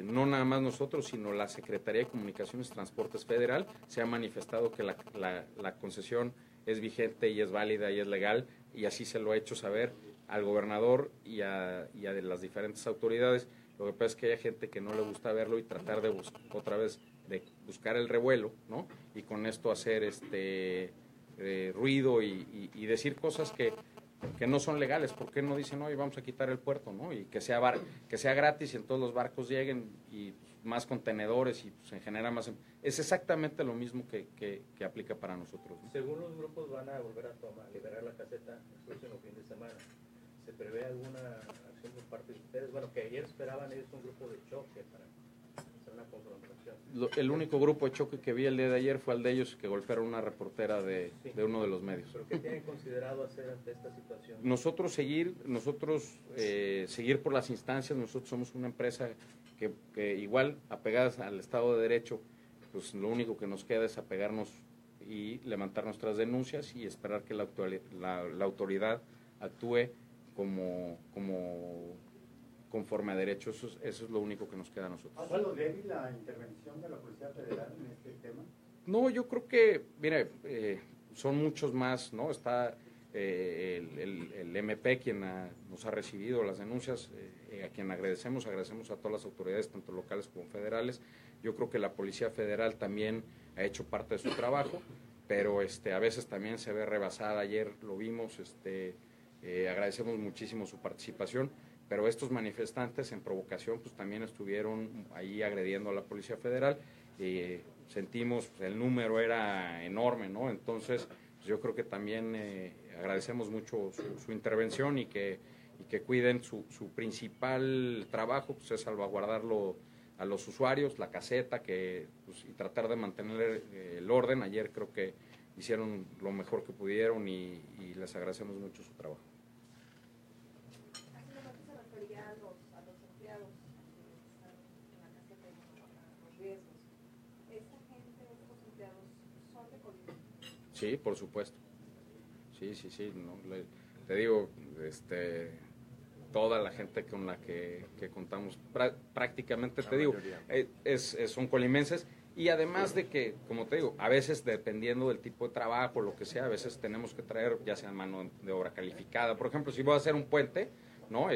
S1: no nada más nosotros, sino la Secretaría de Comunicaciones y Transportes Federal se ha manifestado que la concesión es vigente y es válida y es legal, y así se lo ha hecho saber al gobernador y a de las diferentes autoridades. Lo que pasa es que hay gente que no le gusta verlo y tratar de otra vez de buscar el revuelo, ¿no? Y con esto hacer ruido y decir cosas que no son legales. ¿Por qué no dicen, oye, vamos a quitar el puerto, ¿no? Y que sea gratis y en todos los barcos lleguen y más contenedores y se genera más. Es exactamente lo mismo que aplica para nosotros, ¿no?
S5: Según los grupos van a volver a liberar la caseta el próximo fin de semana. ¿Se prevé alguna acción por parte de ustedes? Bueno, que ayer esperaban ellos un grupo de choque para hacer una confrontación.
S1: El único grupo de choque que vi el día de ayer fue el de ellos que golpearon una reportera de uno de los medios.
S5: ¿Pero qué tienen considerado hacer ante esta situación?
S1: Nosotros seguir por las instancias. Nosotros somos una empresa que igual, apegadas al Estado de Derecho, pues lo único que nos queda es apegarnos y levantar nuestras denuncias y esperar que la autoridad actúe conforme a derecho. Eso es lo único que nos queda a nosotros.
S8: ¿Ha sido débil la intervención de la Policía Federal en este tema?
S1: No, yo creo que, mire, son muchos más, ¿no? Está el MP quien nos ha recibido las denuncias, a quien agradecemos a todas las autoridades, tanto locales como federales. Yo creo que la Policía Federal también ha hecho parte de su trabajo, pero a veces también se ve rebasada. Ayer lo vimos, agradecemos muchísimo su participación, pero estos manifestantes en provocación pues también estuvieron ahí agrediendo a la Policía Federal. Sentimos, el número era enorme, ¿no? Entonces pues yo creo que también agradecemos mucho su intervención y que cuiden su principal trabajo, pues es salvaguardarlo a los usuarios, la caseta, y tratar de mantener el orden. Ayer creo que hicieron lo mejor que pudieron y les agradecemos mucho su trabajo. Sí, por supuesto. Sí, no, te digo, toda la gente con la que contamos, prácticamente, te digo, son colimenses, y además de que, como te digo, a veces dependiendo del tipo de trabajo, lo que sea, a veces tenemos que traer ya sea mano de obra calificada. Por ejemplo, si voy a hacer un puente, ¿no?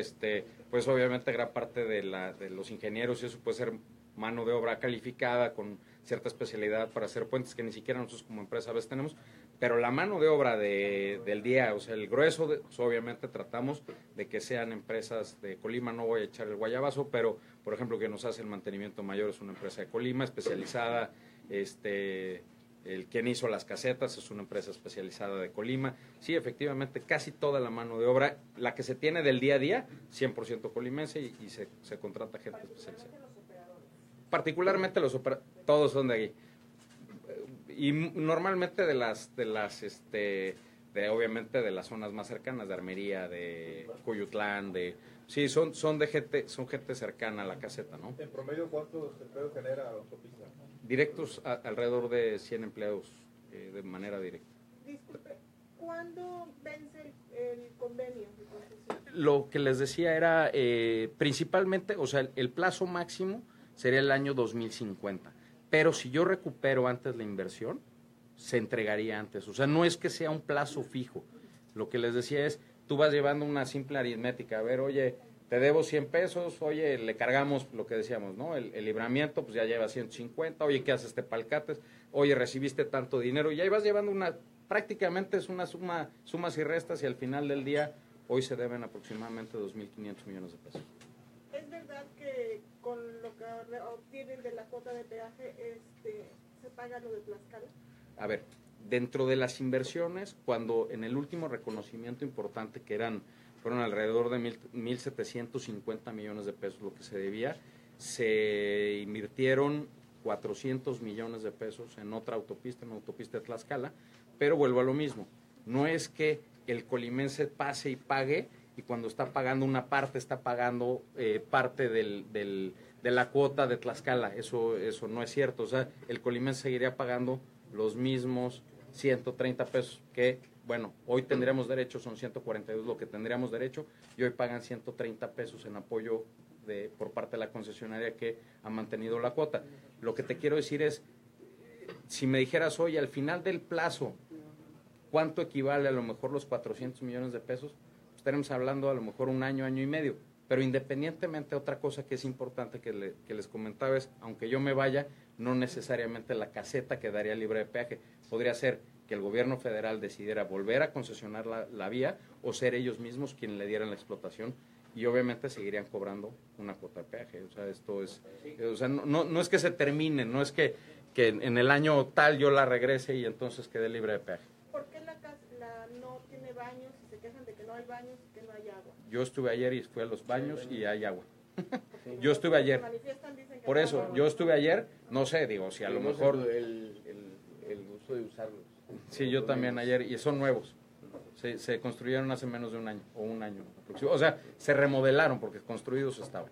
S1: Pues obviamente gran parte de los ingenieros y eso puede ser mano de obra calificada con cierta especialidad para hacer puentes que ni siquiera nosotros como empresa a veces tenemos, pero la mano de obra del día, o sea, el grueso, pues obviamente tratamos de que sean empresas de Colima. No voy a echar el guayabazo, pero por ejemplo que nos hace el mantenimiento mayor es una empresa de Colima especializada. Quien hizo las casetas es una empresa especializada de Colima. Sí, efectivamente, casi toda la mano de obra, la que se tiene del día a día, 100% colimense, y se contrata gente especializada. Particularmente los operadores, todos son de aquí. Y normalmente obviamente de las zonas más cercanas, de Armería, de Coyutlán, sí, son gente cercana a la caseta, ¿no?
S9: ¿En promedio cuántos empleos genera la autopista?
S1: Directos, alrededor de 100 empleos de manera directa.
S11: Disculpe, ¿cuándo vence el convenio?
S1: Lo que les decía era, principalmente, o sea, el plazo máximo sería el año 2050. Pero si yo recupero antes la inversión, se entregaría antes. O sea, no es que sea un plazo fijo. Lo que les decía es, tú vas llevando una simple aritmética. A ver, oye, te debo 100 pesos, oye, le cargamos lo que decíamos, ¿no? El libramiento, pues ya lleva 150, oye, ¿qué haces? Te palcates, oye, recibiste tanto dinero, y ahí vas llevando prácticamente es una sumas y restas, y al final del día, hoy se deben aproximadamente 2.500 millones de pesos.
S11: ¿Es verdad que con lo que obtienen de la cuota de peaje se paga lo de Tlaxcala?
S1: A ver, dentro de las inversiones, cuando en el último reconocimiento importante, que fueron alrededor de 1.750 millones de pesos lo que se debía, se invirtieron 400 millones de pesos en otra autopista, en la autopista de Tlaxcala, pero vuelvo a lo mismo, no es que el colimense pase y pague, y cuando está pagando una parte, está pagando parte de la cuota de Tlaxcala, eso no es cierto, o sea, el colimense seguiría pagando los mismos 130 pesos que, bueno, hoy tendríamos derecho, son 142 lo que tendríamos derecho, y hoy pagan 130 pesos en apoyo por parte de la concesionaria que ha mantenido la cuota. Lo que te quiero decir es, si me dijeras, oye, al final del plazo, ¿cuánto equivale a lo mejor los 400 millones de pesos? Pues estaremos hablando a lo mejor un año, año y medio. Pero independientemente, otra cosa que es importante que les comentaba es, aunque yo me vaya, no necesariamente la caseta quedaría libre de peaje. Podría ser que el gobierno federal decidiera volver a concesionar la vía o ser ellos mismos quienes le dieran la explotación y obviamente seguirían cobrando una cuota de peaje. O sea, esto es, o sea, no es que se termine, no es que en el año tal yo la regrese y entonces quede libre de peaje.
S11: ¿Por qué la no tiene baños y se quejan de que no hay baños y que no hay agua?
S1: Yo estuve ayer y fui a los baños y hay agua. Yo estuve ayer. Por eso, yo estuve ayer, no sé, digo, si a lo mejor...
S3: El uso de usarlos.
S1: Sí, yo también ayer, y son nuevos. Se construyeron hace menos de un año, o un año aproximadamente. O sea, se remodelaron porque construidos estaban.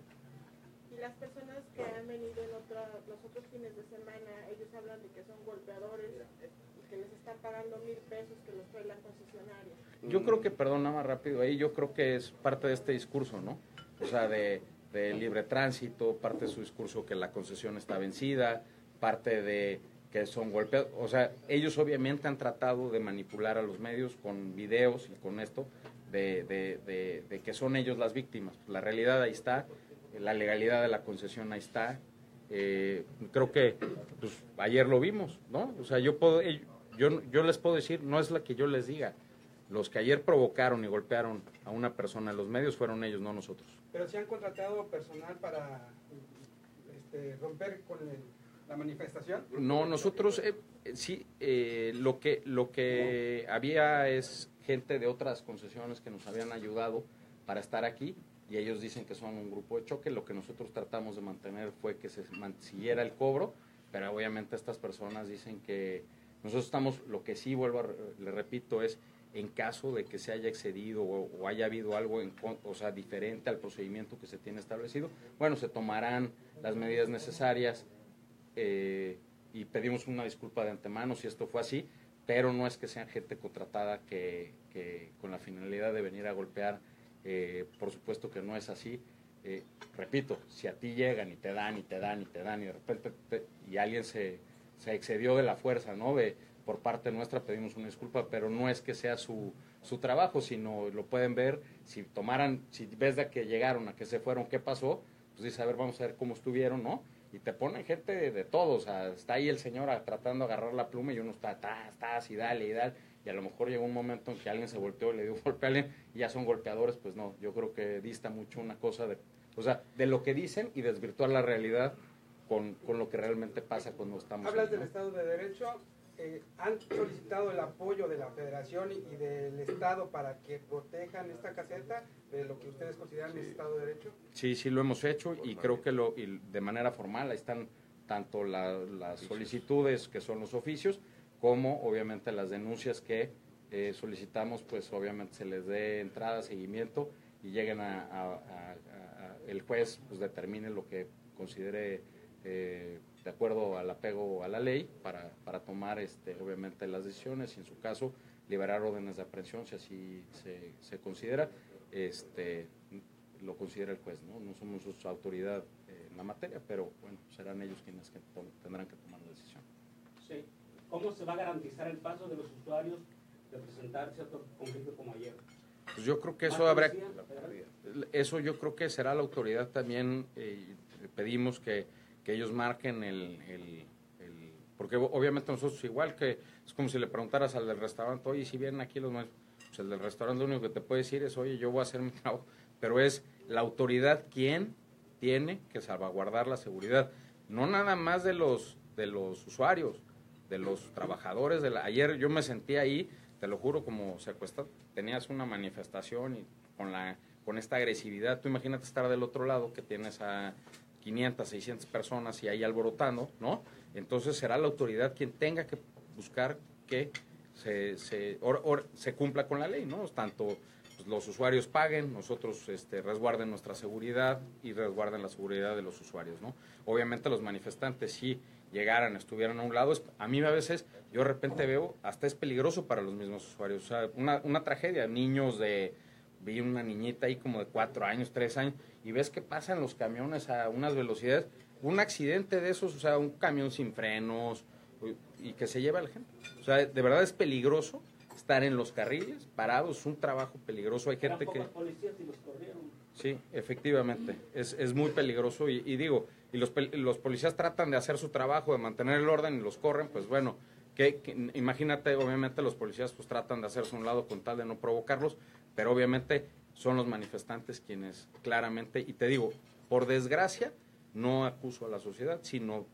S11: Y las personas que han venido en los otros fines de semana, ellos hablan de que son golpeadores y que les están pagando 1,000 pesos que los trae la concesionaria.
S1: Yo creo que, perdón, nada más rápido, ahí yo creo que es parte de este discurso, ¿no? O sea, de libre tránsito, parte de su discurso que la concesión está vencida, parte de que son golpeados, o sea, ellos obviamente han tratado de manipular a los medios con videos y con esto, de que son ellos las víctimas. La realidad ahí está, la legalidad de la concesión ahí está, creo que pues, ayer lo vimos, ¿no? O sea, yo les puedo decir, no es la que yo les diga, los que ayer provocaron y golpearon a una persona en los medios fueron ellos, no nosotros.
S12: Pero si han contratado personal para romper con la manifestación.
S1: No, nosotros sí, lo que había es gente de otras concesiones que nos habían ayudado para estar aquí y ellos dicen que son un grupo de choque. Lo que nosotros tratamos de mantener fue que se siguiera el cobro, pero obviamente estas personas dicen que nosotros estamos, lo que sí le repito es en caso de que se haya excedido o haya habido algo diferente al procedimiento que se tiene establecido, bueno, se tomarán las medidas necesarias. Y pedimos una disculpa de antemano si esto fue así, pero no es que sean gente contratada que con la finalidad de venir a golpear, por supuesto que no es así. Repito, si a ti llegan y te dan y te dan y te dan y de repente y alguien se excedió de la fuerza, ¿no? Por parte nuestra pedimos una disculpa, pero no es que sea su trabajo, sino lo pueden ver, si ves de que llegaron a que se fueron, ¿qué pasó? Pues dice, a ver, vamos a ver cómo estuvieron, ¿no? Y te ponen gente de todos, o sea, está ahí el señor tratando de agarrar la pluma y uno está y dale, y a lo mejor llegó un momento en que alguien se volteó y le dio un golpe a alguien y ya son golpeadores, pues no, yo creo que dista mucho una cosa de lo que dicen y desvirtuar la realidad con lo que realmente pasa cuando estamos
S12: Hablas
S1: ahí,
S12: del
S1: ¿no?
S12: Estado de Derecho, ¿han solicitado el apoyo de la Federación y del Estado para que protejan esta caseta de lo que ustedes consideran Estado de Derecho?
S1: Sí, lo hemos hecho y creo que de manera formal ahí están tanto las solicitudes que son los oficios como obviamente las denuncias que solicitamos, pues obviamente se les dé entrada, seguimiento y lleguen el juez pues determine lo que considere de acuerdo al apego a la ley para tomar obviamente las decisiones y en su caso liberar órdenes de aprehensión si así se considera, lo considera el juez, ¿no? No somos su autoridad en la materia, pero bueno, serán ellos quienes tendrán que tomar la decisión.
S10: Sí. ¿Cómo se va a garantizar el paso de los usuarios de presentarse a otro conflicto como ayer?
S1: Pues yo creo que eso yo creo que será la autoridad también, pedimos que ellos marquen porque obviamente nosotros igual que es como si le preguntaras al del restaurante, oye, si vienen aquí los maestros, pues el del restaurante lo único que te puede decir es, oye, yo voy a hacer mi trabajo, pero es la autoridad quien tiene que salvaguardar la seguridad, no nada más de los usuarios, de los trabajadores. Ayer yo me sentí ahí, te lo juro, como secuestrado, tenías una manifestación y con esta agresividad, tú imagínate estar del otro lado que tienes a 500, 600 personas y ahí alborotando, ¿no? Entonces será la autoridad quien tenga que buscar que se cumpla con la ley, ¿no? Tanto pues, los usuarios paguen, nosotros resguarden nuestra seguridad y resguarden la seguridad de los usuarios, ¿no? Obviamente los manifestantes si llegaran, estuvieran a un lado, a mí a veces, yo de repente veo, hasta es peligroso para los mismos usuarios, o sea, una tragedia, vi una niñita ahí como de 4 años, 3 años, y ves que pasan los camiones a unas velocidades, un accidente de esos, o sea, un camión sin frenos, y que se lleva a la gente. O sea, de verdad es peligroso estar en los carriles, parados, es un trabajo peligroso. Hay gente que...
S10: policías y los corrieron.
S1: Sí, efectivamente, es muy peligroso y los policías tratan de hacer su trabajo, de mantener el orden y los corren, pues bueno, imagínate, obviamente los policías pues tratan de hacerse a un lado con tal de no provocarlos, pero obviamente son los manifestantes quienes claramente, y te digo, por desgracia, no acuso a la sociedad, sino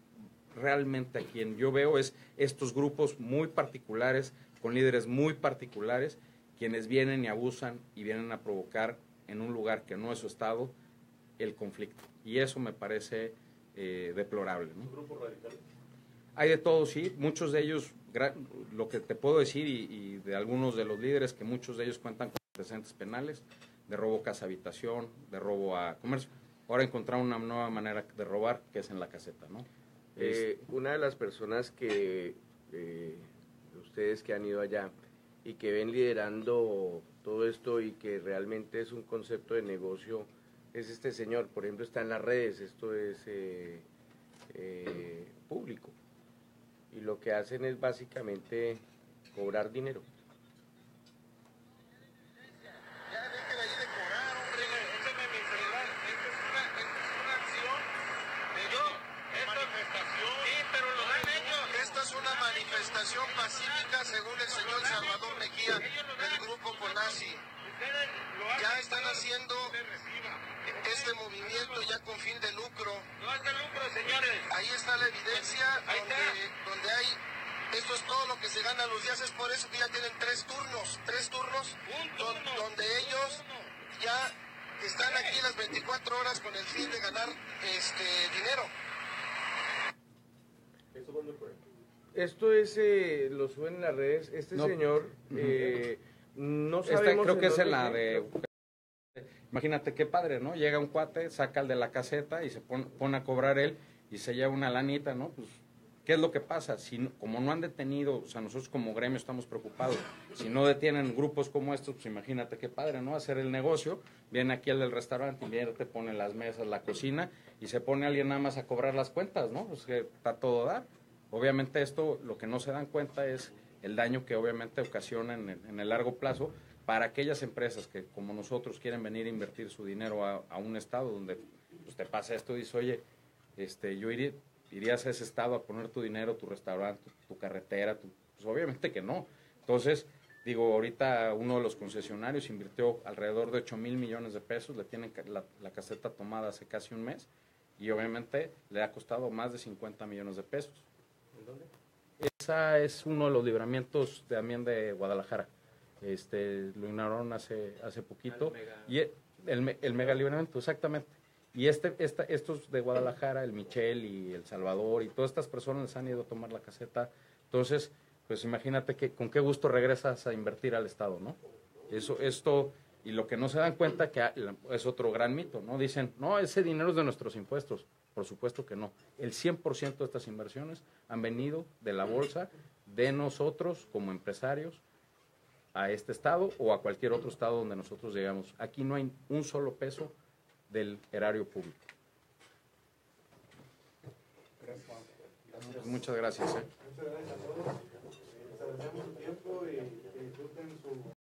S1: realmente a quien yo veo es estos grupos muy particulares, con líderes muy particulares, quienes vienen y abusan y vienen a provocar en un lugar que no es su estado el conflicto. Y eso me parece deplorable, ¿no?
S7: ¿Grupos radicales?
S1: Hay de todo, sí. Muchos de ellos, lo que te puedo decir y de algunos de los líderes, que muchos de ellos cuentan con antecedentes penales, de robo casa habitación, de robo a comercio. Ahora encontraron una nueva manera de robar, que es en la caseta, ¿no?
S3: Una de las personas que ustedes que han ido allá y que ven liderando todo esto y que realmente es un concepto de negocio, es este señor. Por ejemplo, está en las redes, esto es público, y lo que hacen es básicamente cobrar dinero.
S13: Manifestación pacífica, según el señor Salvador Mejía del grupo CONACYT. Ya están haciendo este movimiento ya con fin de lucro. No es de lucro, señores. Ahí está la evidencia donde hay. Esto es todo lo que se gana los días, es por eso que ya tienen tres turnos, donde ellos ya están aquí las 24 horas con el fin de ganar dinero.
S7: ¿Eso dónde fue?
S3: Esto es, lo suben en las redes, señor, no sabemos...
S1: Creo que es en la de... Imagínate qué padre, ¿no? Llega un cuate, saca el de la caseta y se pone a cobrar él y se lleva una lanita, ¿no? Pues, ¿qué es lo que pasa? Como no han detenido, o sea, nosotros como gremio estamos preocupados, si no detienen grupos como estos, pues imagínate qué padre, ¿no? Hacer el negocio, viene aquí el del restaurante, invierte, pone las mesas, la cocina, y se pone alguien nada más a cobrar las cuentas, ¿no? Pues que está todo dar. Obviamente esto, lo que no se dan cuenta es el daño que obviamente ocasiona en el largo plazo para aquellas empresas que como nosotros quieren venir a invertir su dinero a un estado donde pues, te pasa esto y dices, oye, yo irías a ese estado a poner tu dinero, tu restaurante, tu carretera, pues obviamente que no. Entonces, digo, ahorita uno de los concesionarios invirtió alrededor de 8,000 millones de pesos, le tienen la caseta tomada hace casi un mes y obviamente le ha costado más de 50 millones de pesos. ¿Dónde? Esa es uno de los libramientos también de Guadalajara. Lo inauguraron hace poquito. Y el mega libramiento, exactamente. Y estos de Guadalajara, el Michel y el Salvador y todas estas personas han ido a tomar la caseta. Entonces, pues imagínate con qué gusto regresas a invertir al Estado, ¿no? Esto, y lo que no se dan cuenta que es otro gran mito, ¿no? Dicen, no, ese dinero es de nuestros impuestos. Por supuesto que no. El 100% de estas inversiones han venido de la bolsa, de nosotros como empresarios, a este estado o a cualquier otro estado donde nosotros llegamos. Aquí no hay un solo peso del erario público. Muchas gracias.
S8: Muchas gracias a todos.